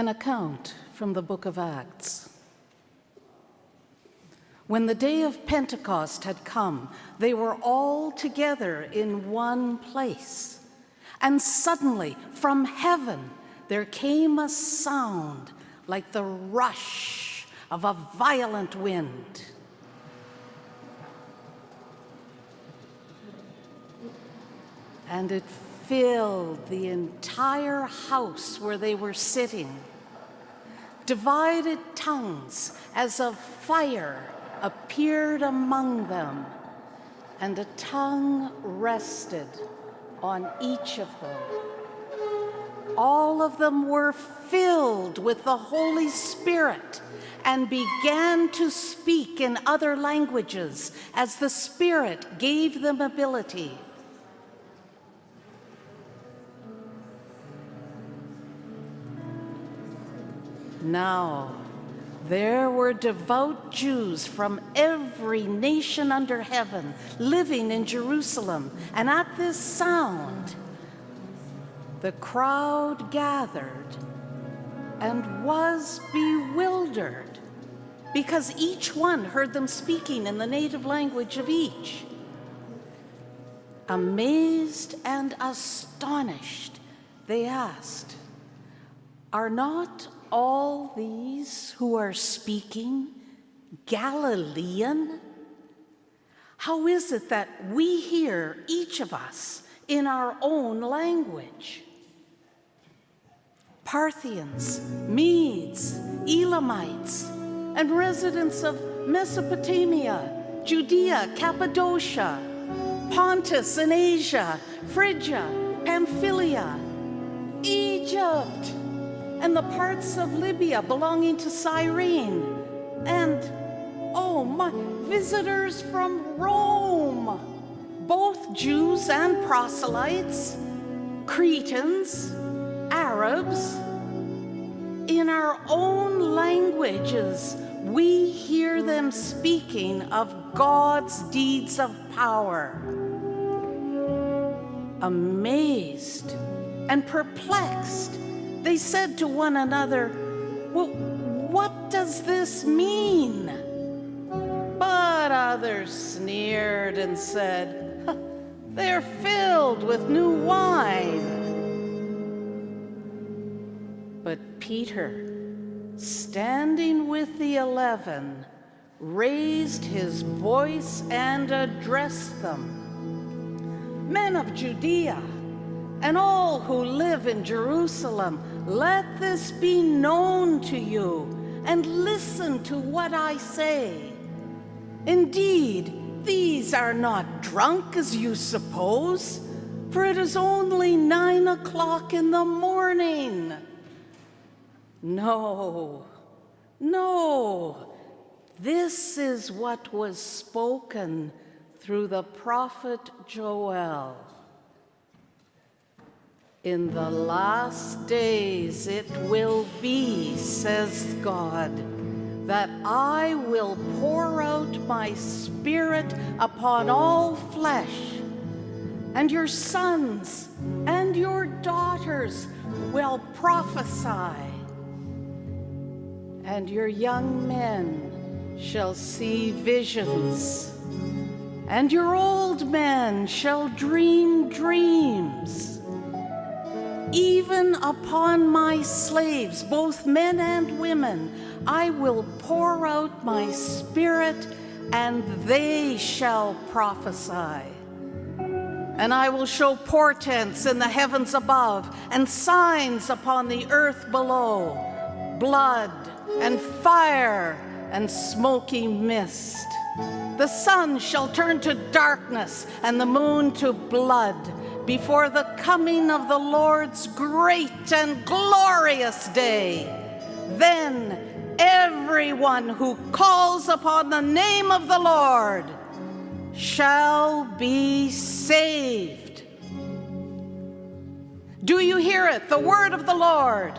An account from the book of Acts. When the day of Pentecost had come, they were all together in one place. And suddenly, from heaven, there came a sound like the rush of a violent wind. And it filled the entire house where they were sitting. Divided tongues as of fire appeared among them, and a tongue rested on each of them. All of them were filled with the Holy Spirit and began to speak in other languages as the Spirit gave them ability. Now, there were devout Jews from every nation under heaven living in Jerusalem, and at this sound, the crowd gathered and was bewildered, because each one heard them speaking in the native language of each. Amazed and astonished, they asked, "Are not all these who are speaking Galilean? How is it that we hear, each of us, in our own language? Parthians, Medes, Elamites, and residents of Mesopotamia, Judea, Cappadocia, Pontus and Asia, Phrygia, Pamphylia, Egypt, and the parts of Libya belonging to Cyrene, and, visitors from Rome, both Jews and proselytes, Cretans, Arabs. In our own languages, we hear them speaking of God's deeds of power." Amazed and perplexed, they said to one another, "Well, what does this mean?" But others sneered and said, "They're filled with new wine." But Peter, standing with the 11, raised his voice and addressed them, "Men of Judea, and all who live in Jerusalem, let this be known to you, and listen to what I say. Indeed, these are not drunk as you suppose, for it is only 9 o'clock in the morning. No, this is what was spoken through the prophet Joel. In the last days it will be, says God, that I will pour out my Spirit upon all flesh, and your sons and your daughters will prophesy, and your young men shall see visions, and your old men shall dream dreams. Even upon my slaves, both men and women, I will pour out my Spirit, and they shall prophesy. And I will show portents in the heavens above, and signs upon the earth below, blood and fire and smoky mist. The sun shall turn to darkness and the moon to blood before the coming of the Lord's great and glorious day. Then everyone who calls upon the name of the Lord shall be saved." Do you hear it? The word of the Lord.